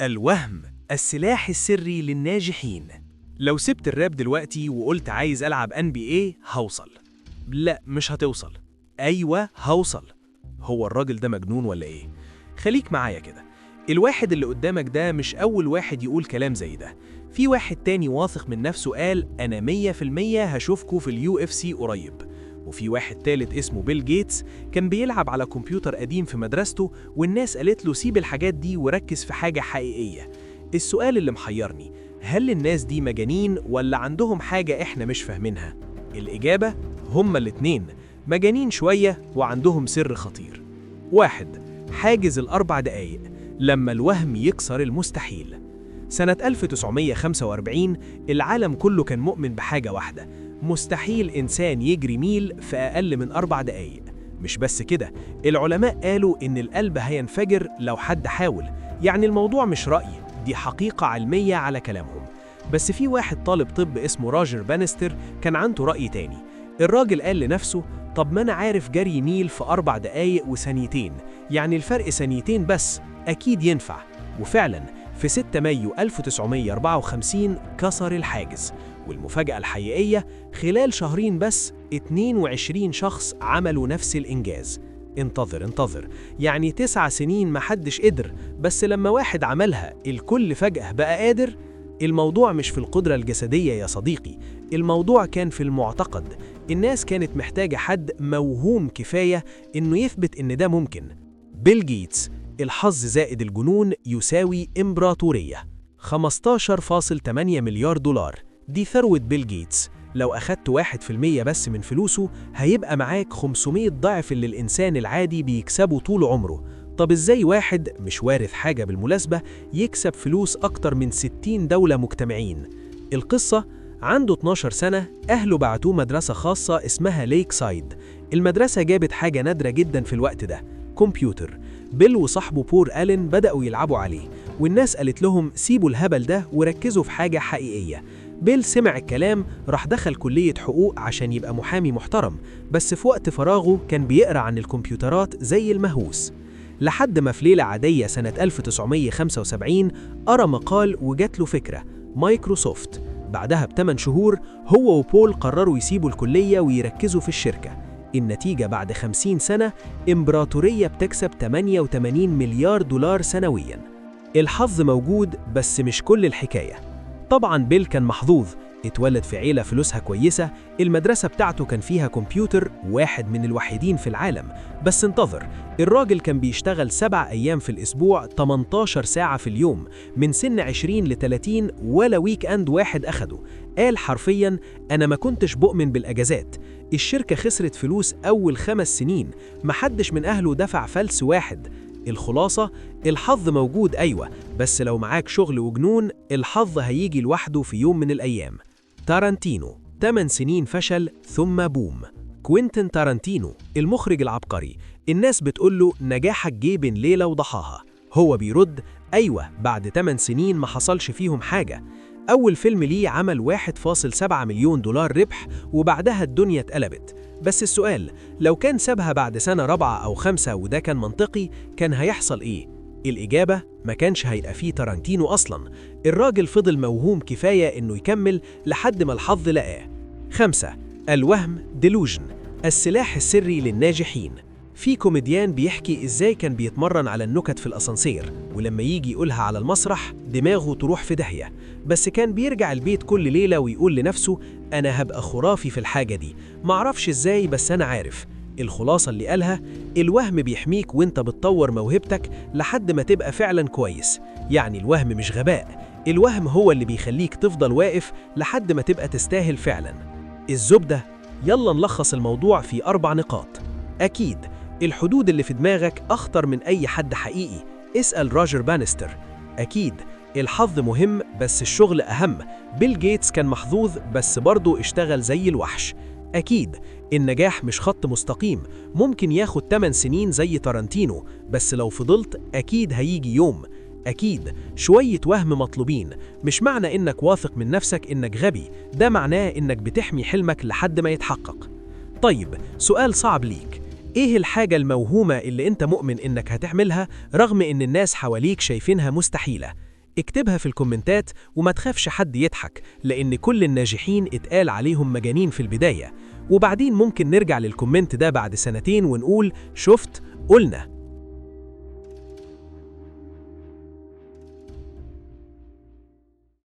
الوهم السلاح السري للناجحين. لو سبت الراب دلوقتي وقلت عايز ألعب NBA هوصل. لا، مش هتوصل. أيوة هوصل. هو الراجل ده مجنون ولا إيه؟ خليك معايا كده. الواحد اللي قدامك ده مش أول واحد يقول كلام زي ده. في واحد تاني واثق من نفسه قال أنا 100% هشوفكوا في UFC قريب. وفي واحد تالت اسمه بيل جيتس كان بيلعب على كمبيوتر قديم في مدرسته، والناس قالت له سيب الحاجات دي وركز في حاجة حقيقية. السؤال اللي محيرني، هل الناس دي مجانين ولا عندهم حاجة احنا مش فاهمينها؟ الإجابة هما الاتنين، مجانين شوية وعندهم سر خطير. 1. حاجز ال4 دقايق، لما الوهم يكسر المستحيل. سنة 1945 العالم كله كان مؤمن بحاجة واحدة: مستحيل إنسان يجري ميل في أقل من 4 دقايق. مش بس كده، العلماء قالوا إن القلب هينفجر لو حد حاول. يعني الموضوع مش رأي، دي حقيقة علمية على كلامهم. بس في واحد طالب طب اسمه روجر بانستر كان عنده رأي تاني. الراجل قال لنفسه طب ما أنا عارف جري ميل في 4 دقايق وثانيتين، يعني الفرق ثانيتين بس، أكيد ينفع. وفعلا في 6 مايو 1954 كسر الحاجز. والمفاجأة الحقيقية، خلال شهرين بس 22 شخص عملوا نفس الإنجاز. انتظر، يعني 9 سنين محدش قدر، بس لما واحد عملها الكل فجأة بقى قادر. الموضوع مش في القدرة الجسدية يا صديقي، الموضوع كان في المعتقد. الناس كانت محتاجة حد موهوم كفاية إنه يثبت إن ده ممكن. بيل جيتس، الحظ زائد الجنون يساوي إمبراطورية. 15.8 مليار دولار، دي ثروة بيل جيتس. لو أخدت 1% بس من فلوسه هيبقى معاك 500 ضعف اللي الإنسان العادي بيكسبه طول عمره. طب إزاي واحد مش وارث حاجة بالمناسبة يكسب فلوس أكتر من 60 دولة مجتمعين؟ القصة، عنده 12 سنة أهله بعتوه مدرسة خاصة اسمها ليك سايد. المدرسة جابت حاجة نادرة جدا في الوقت ده، كمبيوتر. بيل وصاحبه بول ألين بدأوا يلعبوا عليه، والناس قالت لهم سيبوا الهبل ده وركزوا في حاجة حقيقية. بيل سمع الكلام، راح دخل كلية حقوق عشان يبقى محامي محترم، بس في وقت فراغه كان بيقرأ عن الكمبيوترات زي المهووس. لحد ما في ليلة عادية سنة 1975 قرأ مقال وجات له فكرة: مايكروسوفت. بعدها ب8 شهور هو وبول قرروا يسيبوا الكلية ويركزوا في الشركة. النتيجة بعد 50 سنة إمبراطورية بتكسب 88 مليار دولار سنوياً. الحظ موجود، بس مش كل الحكاية. طبعاً بيل كان محظوظ، اتولد في عيلة فلوسها كويسة، المدرسة بتاعته كان فيها كمبيوتر، واحد من الوحيدين في العالم. بس انتظر، الراجل كان بيشتغل 7 أيام في الأسبوع، 18 ساعة في اليوم، من سن 20 ل 30، ولا ويك أند واحد أخده. قال حرفياً أنا ما كنتش بؤمن بالأجازات. الشركة خسرت فلوس أول 5 سنين، محدش من أهله دفع فلس واحد. الخلاصة، الحظ موجود أيوة، بس لو معاك شغل وجنون الحظ هيجي لوحده في يوم من الأيام. تارانتينو، 8 سنين فشل ثم بوم. كوينتين تارانتينو المخرج العبقري، الناس بتقوله نجاحك جه بين ليلة وضحاها. هو بيرد أيوة، بعد 8 سنين ما حصلش فيهم حاجة. أول فيلم ليه عمل 1.7 مليون دولار ربح، وبعدها الدنيا اتقلبت. بس السؤال، لو كان سابها بعد سنة 4 أو 5 وده كان منطقي، كان هيحصل إيه؟ الإجابة، ما كانش هيبقى فيه تارانتينو أصلاً. الراجل فضل موهوم كفاية إنه يكمل لحد ما الحظ لقاه. 5. الوهم ديلوجن، السلاح السري للناجحين. في كوميديان بيحكي إزاي كان بيتمرن على النكت في الأسانسير، ولما يجي يقولها على المسرح دماغه تروح في داهية. بس كان بيرجع البيت كل ليلة ويقول لنفسه أنا هبقى خرافي في الحاجة دي، معرفش إزاي بس أنا عارف. الخلاصة اللي قالها، الوهم بيحميك وانت بتطور موهبتك لحد ما تبقى فعلا كويس. يعني الوهم مش غباء، الوهم هو اللي بيخليك تفضل واقف لحد ما تبقى تستاهل فعلا. الزبدة، يلا نلخص الموضوع في 4 نقاط. أكيد الحدود اللي في دماغك أخطر من أي حد حقيقي، اسأل روجر بانستر. أكيد الحظ مهم، بس الشغل أهم. بيل جيتس كان محظوظ بس برضه اشتغل زي الوحش. أكيد النجاح مش خط مستقيم، ممكن ياخد 8 سنين زي تارانتينو، بس لو فضلت أكيد هيجي يوم. أكيد شوية وهم مطلوبين، مش معنى إنك واثق من نفسك إنك غبي، ده معناه إنك بتحمي حلمك لحد ما يتحقق. طيب، سؤال صعب ليك، إيه الحاجة الموهومة اللي أنت مؤمن إنك هتعملها رغم إن الناس حواليك شايفينها مستحيلة؟ اكتبها في الكومنتات وما تخافش حد يضحك، لأن كل الناجحين اتقال عليهم مجانين في البداية، وبعدين ممكن نرجع للكومنت ده بعد سنتين ونقول شفت، قلنا.